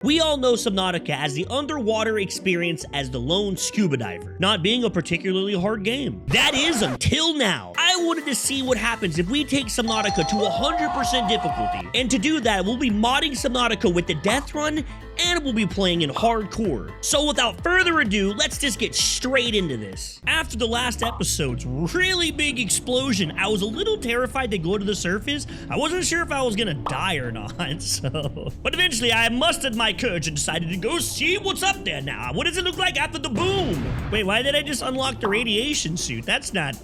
We all know Subnautica as the underwater experience as the lone scuba diver, not being a particularly hard game. That is until now. I wanted to see what happens if we take Subnautica to 100% difficulty. And to do that, we'll be modding Subnautica with the death run, and we'll be playing in hardcore. So without further ado, let's just get straight into this. After the last episode's really big explosion, I was a little terrified to go to the surface. I wasn't sure if I was gonna die or not, so. But eventually I mustered my courage and decided to go see what's up there now. What does it look like after the boom? Wait, why did I just unlock the radiation suit? That's not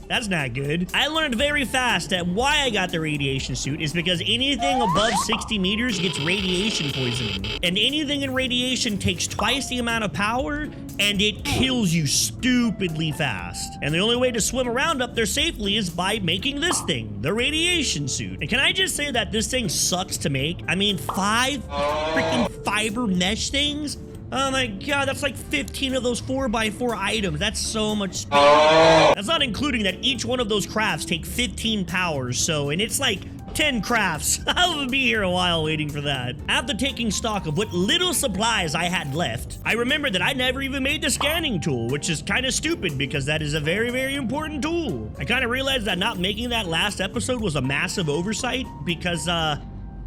good. I learned very fast that why I got the radiation suit is because anything above 60 meters gets radiation poisoning. And anything in radiation takes twice the amount of power and it kills you stupidly fast. And the only way to swim around up there safely is by making this thing, the radiation suit. And can I just say that this thing sucks to make? I mean, 5 freaking fiber mesh things? Oh my god, that's like 15 of those 4x4 items. That's so much space. That's not including that each one of those crafts take 15 powers, so, and it's like 10 crafts. I'll be here a while waiting for that. After taking stock of what little supplies I had left, I remembered that I never even made the scanning tool, which is kind of stupid because that is a very, very important tool. I kind of realized that not making that last episode was a massive oversight because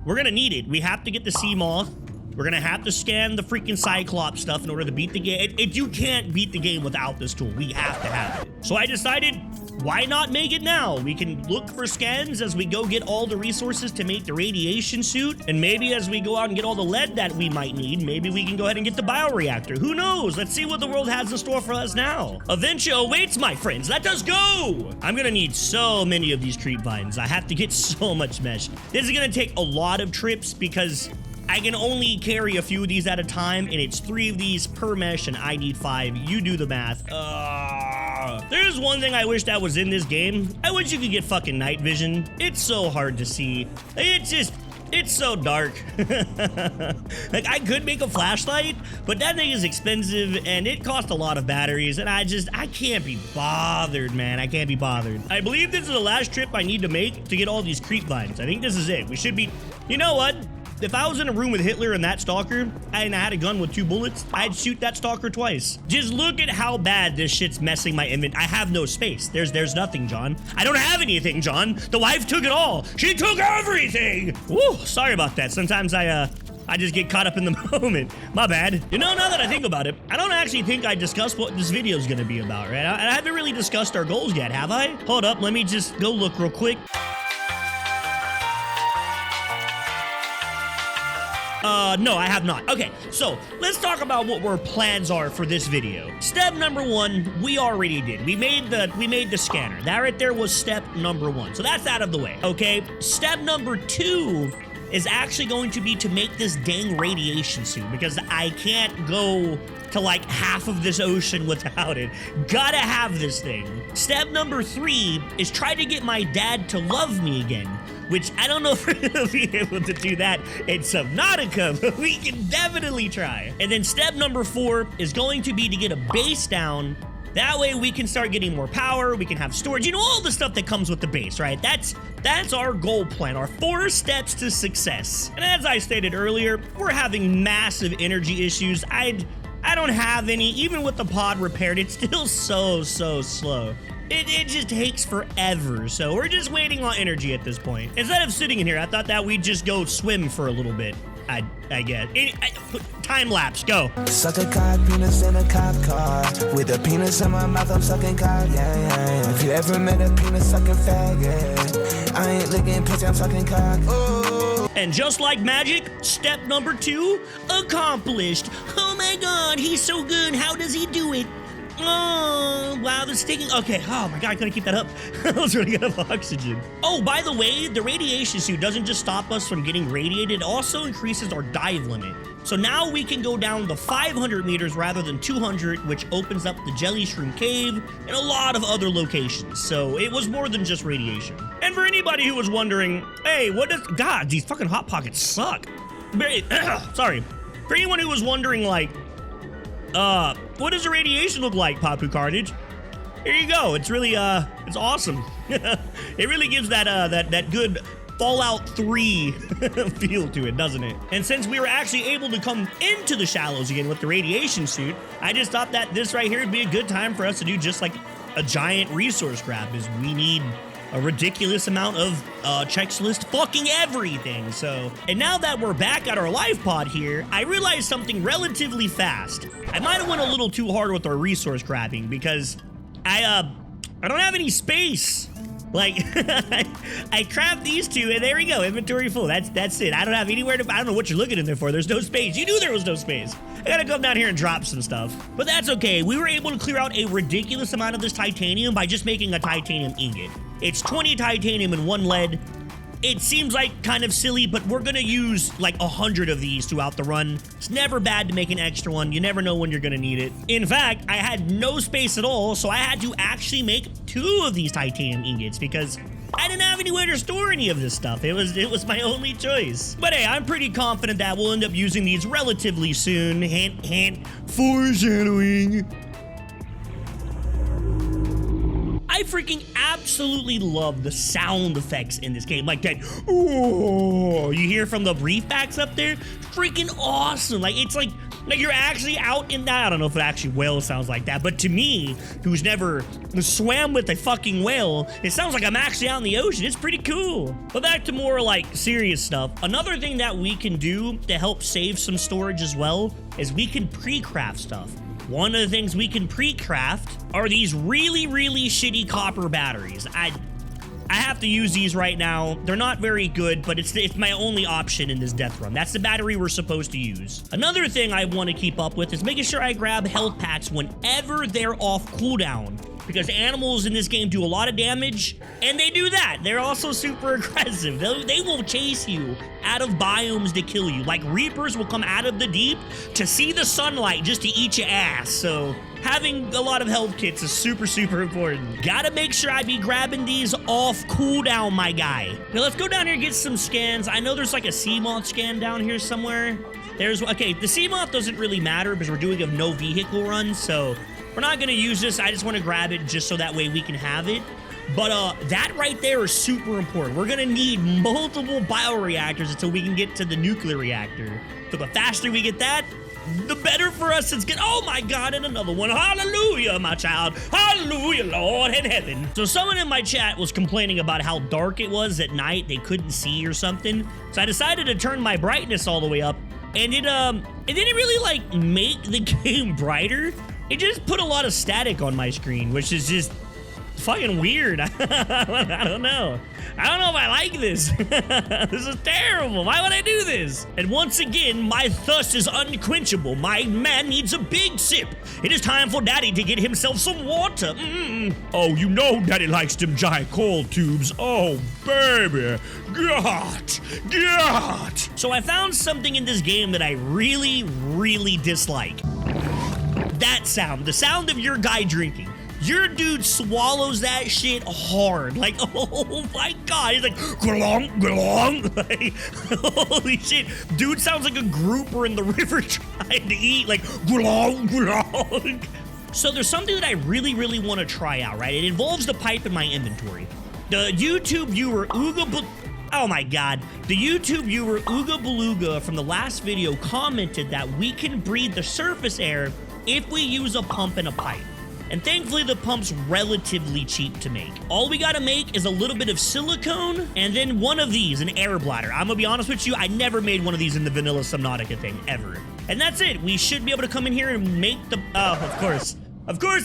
we're gonna need it. We have to get the sea moth. We're gonna have to scan the freaking Cyclops stuff in order to beat the game. You can't beat the game without this tool. We have to have it. So I decided, why not make it now? We can look for scans as we go get all the resources to make the radiation suit. And maybe as we go out and get all the lead that we might need, maybe we can go ahead and get the bioreactor. Who knows? Let's see what the world has in store for us now. Adventure awaits, my friends. Let us go. I'm gonna need so many of these creep vines. I have to get so much mesh. This is gonna take a lot of trips because I can only carry a few of these at a time, and it's 3 of these per mesh, and I need 5. You do the math. There's one thing I wish that was in this game. I wish you could get fucking night vision. It's so hard to see. It's so dark. Like, I could make a flashlight, but that thing is expensive, and it costs a lot of batteries, and I can't be bothered, man. I can't be bothered. I believe this is the last trip I need to make to get all these creep vines. I think this is it. We should be, you know what? If I was in a room with Hitler and that stalker, and I had a gun with 2 bullets, I'd shoot that stalker twice. Just look at how bad this shit's messing my inventory. I have no space. There's nothing, John. I don't have anything, John. The wife took it all. She took everything. Woo, sorry about that. Sometimes I just get caught up in the moment. My bad. You know, now that I think about it, I don't actually think I discussed what this video is gonna be about, right? I haven't really discussed our goals yet, have I? Hold up, let me just go look real quick. No, I have not. Okay, so let's talk about what our plans are for this video. Step number 1, we already did. We made the scanner. That right there was step number 1. So that's out of the way. Okay, step number 2 is actually going to be to make this dang radiation suit because I can't go to like half of this ocean without it. Gotta have this thing. Step number 3 is try to get my dad to love me again, which I don't know if we're gonna be able to do that in Subnautica, but we can definitely try. And then step number 4 is going to be to get a base down. That way we can start getting more power, we can have storage, you know, all the stuff that comes with the base, right? That's our goal plan, our 4 steps to success. And as I stated earlier, we're having massive energy issues. I don't have any, even with the pod repaired, it's still so slow. It just takes forever, so we're just waiting on energy at this point. Instead of sitting in here, I thought that we'd just go swim for a little bit. I guess. Time lapse, go. Suck a cock, penis in a cop car. With a penis in my mouth, I'm sucking cock, yeah. If you ever met a penis sucking faggot, I ain't licking pussy, I'm sucking cock. Ooh. And just like magic, step number 2 accomplished. Oh my god, he's so good. How does he do it? Oh, wow, the stinging. Okay, oh my god, I couldn't keep that up. I was running out of oxygen. Oh, by the way, the radiation suit doesn't just stop us from getting radiated, it also increases our dive limit. So now we can go down the 500 meters rather than 200, which opens up the Jelly Shroom Cave and a lot of other locations. So it was more than just radiation. And for anybody who was wondering, hey, what does, god, these fucking Hot Pockets suck. Sorry. For anyone who was wondering, like, what does the radiation look like, Papu Carnage? Here you go. It's really, it's awesome. It really gives that good Fallout 3 feel to it, doesn't it? And since we were actually able to come into the shallows again with the radiation suit, I just thought that this right here would be a good time for us to do just like a giant resource grab, is we need a ridiculous amount of checklist fucking everything. So, and now that we're back at our life pod here, I realized something relatively fast. I might have went a little too hard with our resource grabbing because I don't have any space. Like, I craft these two, and there we go, inventory full. That's it. I don't have anywhere to, I don't know what you're looking in there for. There's no space. You knew there was no space. I gotta come down here and drop some stuff. But that's okay. We were able to clear out a ridiculous amount of this titanium by just making a titanium ingot. It's 20 titanium and 1 lead. It seems like kind of silly, but we're gonna use like 100 of these throughout the run. It's never bad to make an extra one. You never know when you're gonna need it. In fact, I had no space at all, so I had to actually make 2 of these titanium ingots because I didn't have anywhere to store any of this stuff. It was my only choice. But hey, I'm pretty confident that we'll end up using these relatively soon. Hint, hint, foreshadowing. I freaking absolutely love the sound effects in this game. Like that, oh, you hear from the reef backs up there? Freaking awesome. Like, it's like you're actually out in that. I don't know if it actually whale sounds like that, but to me, who's never swam with a fucking whale, it sounds like I'm actually out in the ocean. It's pretty cool. But back to more like serious stuff. Another thing that we can do to help save some storage as well is we can pre-craft stuff. One of the things we can pre-craft are these really, really shitty copper batteries. I have to use these right now. They're not very good, but it's my only option in this death run. That's the battery we're supposed to use. Another thing I want to keep up with is making sure I grab health packs whenever they're off cooldown, because animals in this game do a lot of damage, and they do that. They're also super aggressive. They will chase you out of biomes to kill you. Like reapers will come out of the deep to see the sunlight just to eat your ass. So having a lot of health kits is super, super important. Gotta make sure I be grabbing these off cooldown, my guy. Now let's go down here and get some scans. I know there's like a sea moth scan down here somewhere. Okay, the sea moth doesn't really matter because we're doing a no vehicle run, so we're not gonna use this. I just wanna grab it just so that way we can have it. But that right there is super important. We're gonna need multiple bioreactors until we can get to the nuclear reactor. So the faster we get that, the better for us. It's good. Oh my God, and another one. Hallelujah, my child. Hallelujah, Lord in heaven. So someone in my chat was complaining about how dark it was at night. They couldn't see or something. So I decided to turn my brightness all the way up, and it didn't really like make the game brighter. It just put a lot of static on my screen, which is just fucking weird. I don't know. I don't know if I like this. This is terrible. Why would I do this? And once again, my thirst is unquenchable. My man needs a big sip. It is time for Daddy to get himself some water. Oh, you know Daddy likes them giant cold tubes. Oh, baby. God. So I found something in this game that I really, really dislike. That sound. The sound of your guy drinking. Your dude swallows that shit hard. Like, oh my God. He's like, glong, glong. Like, holy shit. Dude sounds like a grouper in the river trying to eat. Like, glong, glong. So there's something that I really, really want to try out, right? It involves the pipe in my inventory. The YouTube viewer, oh my God. The YouTube viewer, Ooga Beluga, from the last video commented that we can breathe the surface air if we use a pump and a pipe. And thankfully, the pump's relatively cheap to make. All we gotta make is a little bit of silicone and then one of these, an air bladder. I'm gonna be honest with you, I never made one of these in the vanilla Subnautica thing, ever. And that's it. We should be able to come in here and make the, of course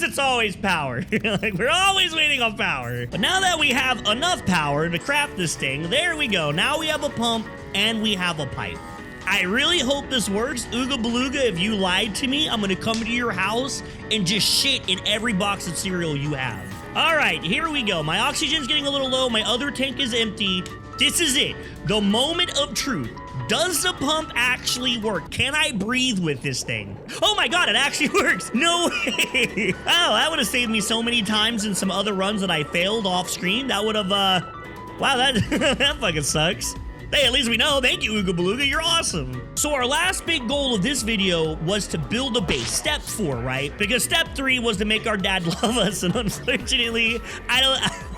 it's always power. Like, we're always waiting on power. But now that we have enough power to craft this thing, there we go. Now we have a pump and we have a pipe. I really hope this works. Ooga Beluga, if you lied to me, I'm gonna come to your house and just shit in every box of cereal you have. All right, here we go. My oxygen's getting a little low. My other tank is empty. This is it. The moment of truth. Does the pump actually work? Can I breathe with this thing? Oh my God, it actually works. No way. Oh, that would have saved me so many times in some other runs that I failed off screen. That would have, wow, that fucking sucks. Hey, at least we know. Thank you, Ooga Beluga. You're awesome. So our last big goal of this video was to build a base. Step 4, right? Because step 3 was to make our dad love us, and unfortunately, I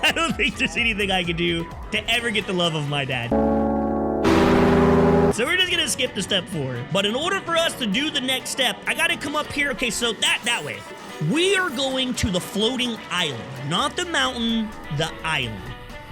I don't think there's anything I can do to ever get the love of my dad. So we're just gonna skip to step 4. But in order for us to do the next step, I gotta come up here. Okay, so that way. We are going to the floating island, not the mountain, the island.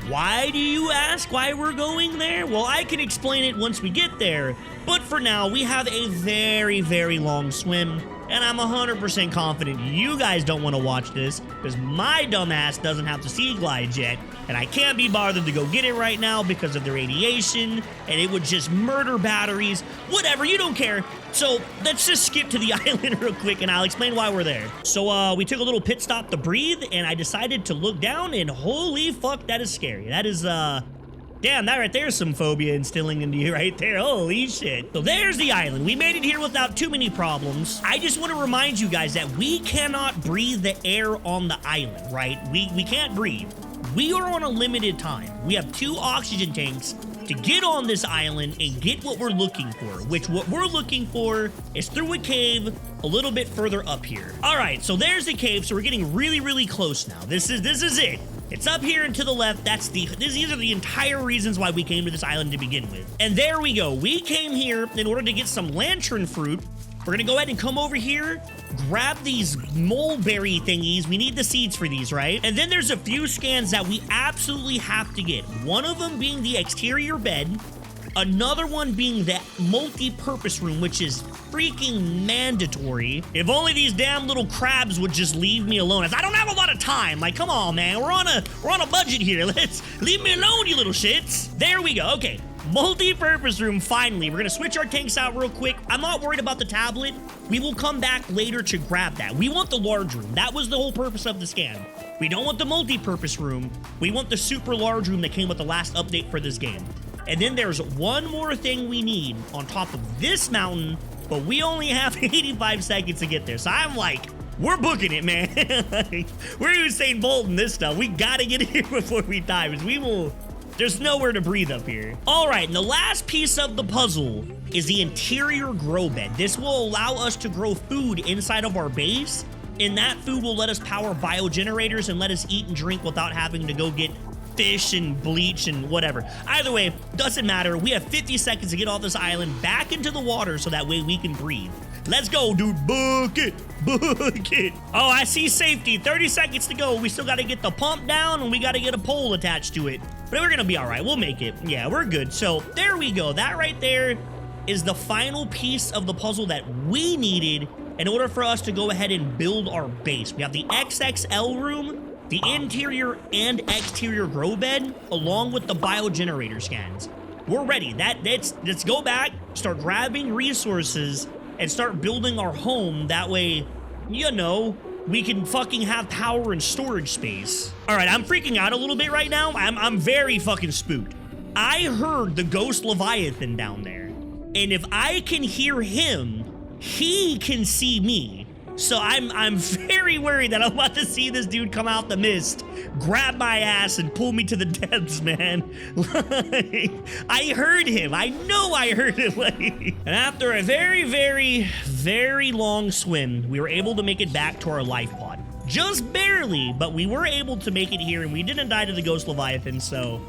Why do you ask why we're going there? Well, I can explain it once we get there. But for now, we have a very, very long swim. And I'm 100% confident you guys don't want to watch this because my dumbass doesn't have the sea glide yet, and I can't be bothered to go get it right now because of the radiation, and it would just murder batteries. Whatever, you don't care. So let's just skip to the island real quick, and I'll explain why we're there. So we took a little pit stop to breathe, and I decided to look down, and holy fuck, that is scary. That is, damn, that right there is some phobia instilling into you right there. Holy shit. So there's the island. We made it here without too many problems. I just want to remind you guys that we cannot breathe the air on the island, right? We can't breathe. We are on a limited time. We have 2 oxygen tanks to get on this island and get what we're looking for, which what we're looking for is through a cave a little bit further up here. All right, so there's the cave. So we're getting really, really close now. This is it. It's up here and to the left. These are the entire reasons why we came to this island to begin with. And there we go. We came here in order to get some lantern fruit. We're gonna go ahead and come over here, grab these mulberry thingies. We need the seeds for these, right? And then there's a few scans that we absolutely have to get. One of them being the exterior bed, another one being the multi-purpose room, which is freaking mandatory. If only these damn little crabs would just leave me alone. As I don't have a lot of time. Like, come on, man. We're on a budget here. Let's leave me alone, you little shits. There we go. Okay. Multi-purpose room, finally. We're gonna switch our tanks out real quick. I'm not worried about the tablet. We will come back later to grab that. We want the large room. That was the whole purpose of the scan. We don't want the multi-purpose room. We want the super large room that came with the last update for this game. And then there's one more thing we need on top of this mountain, but we only have 85 seconds to get there. So I'm like, we're booking it, man. We're Usain Bolt in this stuff. We gotta get here before we die, because there's nowhere to breathe up here. All right, and the last piece of the puzzle is the interior grow bed. This will allow us to grow food inside of our base, and that food will let us power biogenerators and let us eat and drink without having to go get fish and bleach and whatever. Either way, doesn't matter. We have 50 seconds to get off this island back into the water so that way we can breathe. Let's go, dude. Book it. Book it. Oh, I see safety. 30 seconds to go. We still got to get the pump down and we got to get a pole attached to it. But we're going to be all right. We'll make it. Yeah, we're good. So there we go. That right there is the final piece of the puzzle that we needed in order for us to go ahead and build our base. We have the XXL room, the interior and exterior grow bed, along with the biogenerator scans. We're ready. Let's go back, start grabbing resources, and start building our home. That way, you know, we can fucking have power and storage space. All right, I'm freaking out a little bit right now. I'm very fucking spooked. I heard the ghost Leviathan down there. And if I can hear him, he can see me. So I'm very worried that I'm about to see this dude come out the mist, grab my ass, and pull me to the depths, man. I heard him. I know I heard him. And after a very, very, very long swim, we were able to make it back to our life pod. Just barely, but we were able to make it here, and we didn't die to the ghost Leviathan, so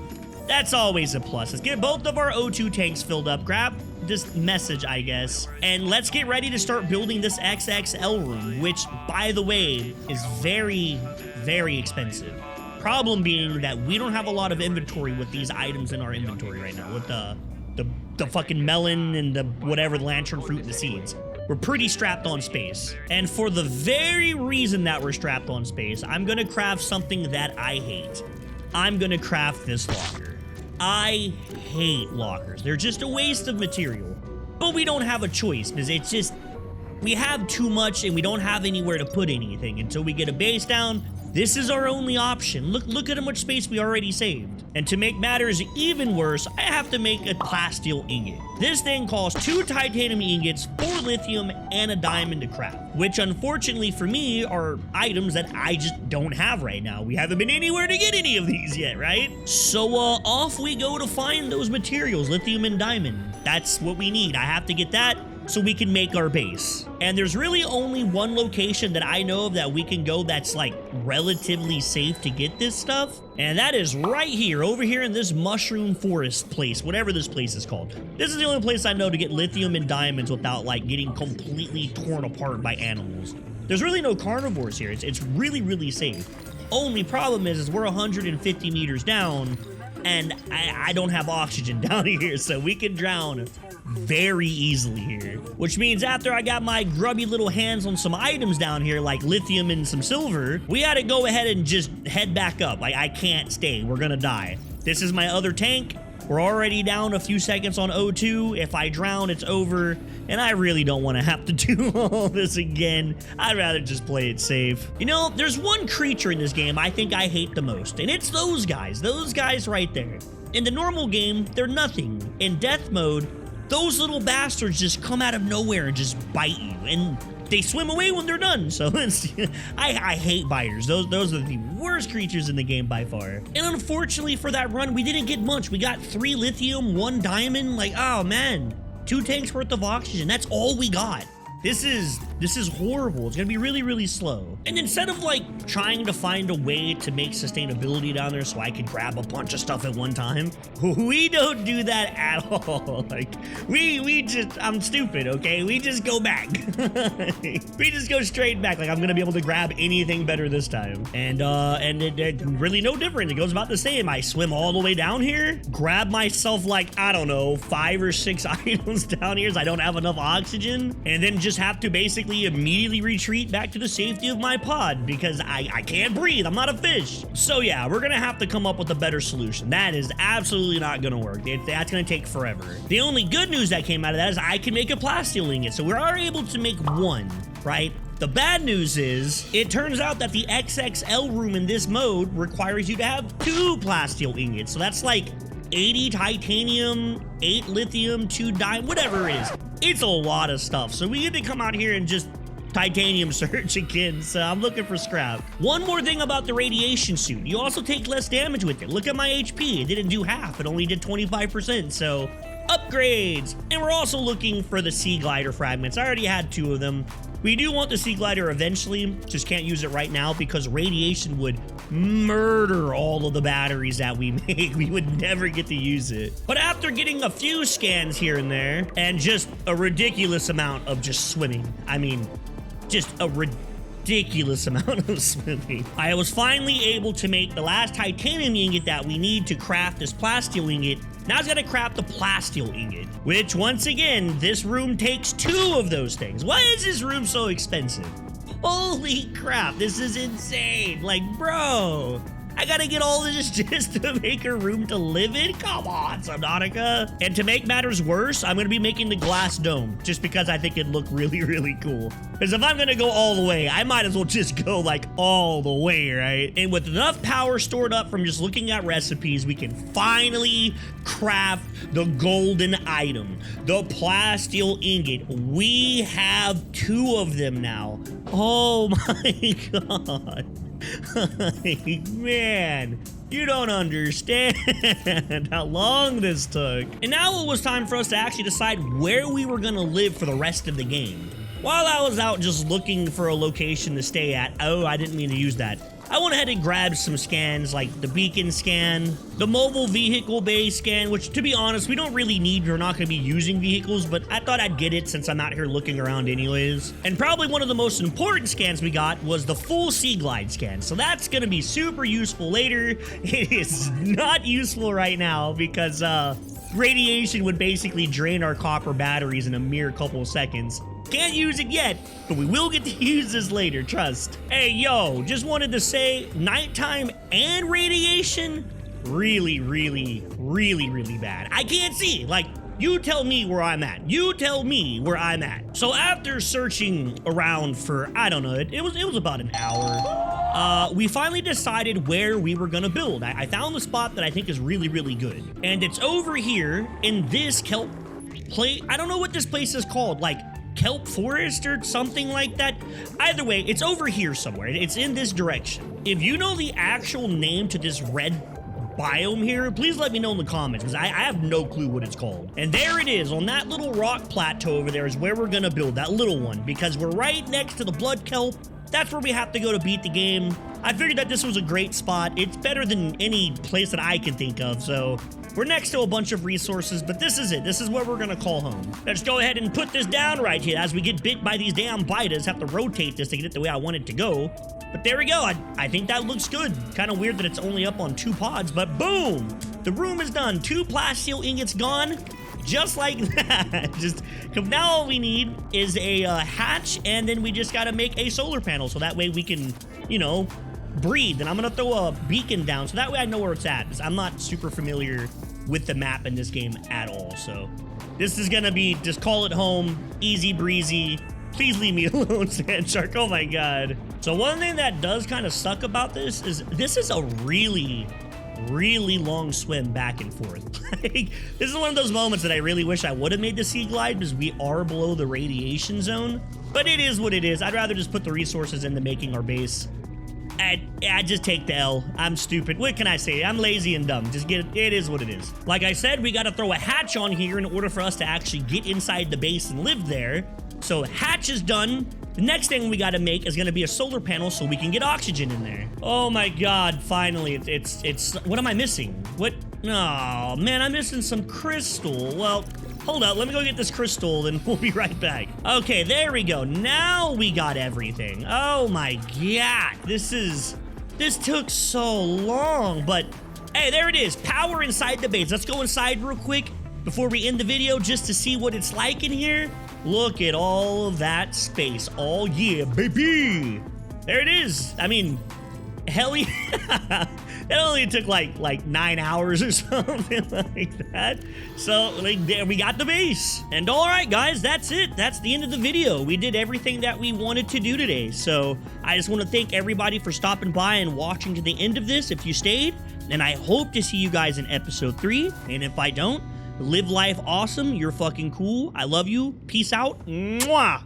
that's always a plus. Let's get both of our O2 tanks filled up. Grab this message, I guess, and let's get ready to start building this XXL room, which, by the way, is very, very expensive. Problem being that we don't have a lot of inventory with these items in our inventory right now, with the fucking melon and the whatever, the lantern fruit and the seeds. We're pretty strapped on space. And for the very reason that we're strapped on space, I'm gonna craft something that I hate. I'm gonna craft this locker. I hate lockers. They're just a waste of material. But we don't have a choice because it's just, we have too much and we don't have anywhere to put anything until we get a base down. This is our only option. Look at how much space we already saved. And to make matters even worse, I have to make a plasteel ingot. This thing costs 2 titanium ingots, 4 lithium, and a diamond to craft, which unfortunately for me are items that I just don't have right now. We haven't been anywhere to get any of these yet, right? So off we go to find those materials, lithium and diamond. That's what we need. I have to get that. so we can make our base. And there's really only one location that I know of that we can go that's like relatively safe to get this stuff. And that is right here, over here in this mushroom forest place, whatever this place is called. This is the only place I know to get lithium and diamonds without like getting completely torn apart by animals. There's really no carnivores here. It's really, really safe. Only problem is we're 150 meters down and I don't have oxygen down here, so we can drown very easily here. Which means after I got my grubby little hands on some items down here, like lithium and some silver, we had to go ahead and just head back up. Like, I can't stay. We're gonna die. This is my other tank. We're already down a few seconds on O2. If I drown, it's over. And I really don't want to have to do all this again. I'd rather just play it safe. You know, there's one creature in this game I think I hate the most, and it's those guys right there. In the normal game, they're nothing. In death mode, those little bastards just come out of nowhere and just bite you, and they swim away when they're done. So it's, I hate biters. Those are the worst creatures in the game by far. And unfortunately for that run, we didn't get much. We got 3 lithium, 1 diamond. Like, oh man, 2 tanks worth of oxygen. That's all we got. This is horrible. It's gonna be really, really slow. And instead of like trying to find a way to make sustainability down there so I could grab a bunch of stuff at one time, we don't do that at all. Like, we just, I'm stupid, okay? We just go back. We just go straight back. Like, I'm gonna be able to grab anything better this time. And it really no different. It goes about the same. I swim all the way down here, grab myself like, I don't know, 5 or 6 items down here so I don't have enough oxygen, and then just have to basically immediately retreat back to the safety of my pod because I can't breathe. I'm not a fish. So yeah, we're gonna have to come up with a better solution. That is absolutely not gonna work. That's gonna take forever. The only good news that came out of that is I can make a plasteel ingot. So we are able to make 1, right? The bad news is, it turns out that the XXL room in this mode requires you to have 2 plasteel ingots. So that's like 80 titanium, 8 lithium, 2 diamond, whatever it is. It's a lot of stuff. So we get to come out here and just titanium search again. So I'm looking for scrap. One more thing about the radiation suit. You also take less damage with it. Look at my HP. It didn't do half. It only did 25%. So upgrades. And we're also looking for the sea glider fragments. I already had 2 of them. We do want the sea glider eventually, just can't use it right now because radiation would murder all of the batteries that we make. We would never get to use it. But after getting a few scans here and there, and just a ridiculous amount of just swimming, I mean, just a ridiculous amount of swimming, I was finally able to make the last titanium ingot that we need to craft this plasteel ingot. Now it's gonna craft the plasteel ingot, which once again, this room takes 2 of those things. Why is this room so expensive? Holy crap, this is insane. Like, bro, I gotta get all this just to make a room to live in? Come on, Subnautica. And to make matters worse, I'm gonna be making the glass dome just because I think it'd look really, really cool. Because if I'm gonna go all the way, I might as well just go like all the way, right? And with enough power stored up from just looking at recipes, we can finally craft the golden item, the plasteel ingot. We have 2 of them now. Oh my God. Man, you don't understand how long this took. And now it was time for us to actually decide where we were gonna live for the rest of the game. While I was out just looking for a location to stay at, oh, I didn't mean to use that. I went ahead and grabbed some scans like the beacon scan, the mobile vehicle bay scan, which to be honest, we don't really need. We're not going to be using vehicles, but I thought I'd get it since I'm out here looking around anyways. And probably one of the most important scans we got was the full sea glide scan. So that's going to be super useful later. It is not useful right now because radiation would basically drain our copper batteries in a mere couple of seconds. Can't use it yet, but we will get to use this later, trust. Hey, yo, just wanted to say, nighttime and radiation, really, really, really, really bad. I can't see, like, you tell me where I'm at. You tell me where I'm at. So after searching around for, I don't know, it was about an hour, we finally decided where we were gonna build. I found the spot that I think is really, really good. And it's over here in this kelp place. I don't know what this place is called, like, kelp forest or something like that. Either way, it's over here somewhere. It's in this direction. If you know the actual name to this red biome here? Please let me know in the comments, because I have no clue what it's called. And there it is, on that little rock plateau over there is where we're gonna build, that little one, because we're right next to the blood kelp. That's where we have to go to beat the game. I figured that this was a great spot. It's better than any place that I can think of, so we're next to a bunch of resources, but this is it. This is where we're gonna call home. Let's go ahead and put this down right here. As we get bit by these damn biters, have to rotate this to get it the way I want it to go. But there we go. I think that looks good. Kind of weird that it's only up on 2 pods, but boom! The room is done. 2 plasteel ingots gone. Just like that. Just now all we need is a hatch, and then we just gotta make a solar panel so that way we can, you know, breathe. And I'm gonna throw a beacon down so that way I know where it's at, because I'm not super familiar with the map in this game at all. So this is gonna be, just call it home, easy breezy. Please leave me alone, Sand Shark. Oh my god. So one thing that does kind of suck about this is a really long swim back and forth. Like, this is one of those moments that I really wish I would have made the sea glide, because we are below the radiation zone. But it is what it is. I'd rather just put the resources into making our base. I just take the L. I'm stupid. What can I say? I'm lazy and dumb. Just get it. It is what it is. Like I said, we got to throw a hatch on here in order for us to actually get inside the base and live there. So hatch is done. The next thing we got to make is going to be a solar panel so we can get oxygen in there. Oh my god, finally. It's what am I missing? What? Oh man, I'm missing some crystal. Well, hold up, let me go get this crystal and we'll be right back. Okay, there we go. Now we got everything. Oh my god, this took so long, but hey, there it is. Power inside the base. Let's go inside real quick before we end the video just to see what it's like in here. Look at all of that space. Oh yeah, baby. There it is. I mean, hell yeah. It only took like 9 hours or something like that. So like there we got the base. And all right, guys, that's it. That's the end of the video. We did everything that we wanted to do today. So I just want to thank everybody for stopping by and watching to the end of this if you stayed. And I hope to see you guys in episode 3. And if I don't, live life awesome. You're fucking cool. I love you. Peace out. Mwah.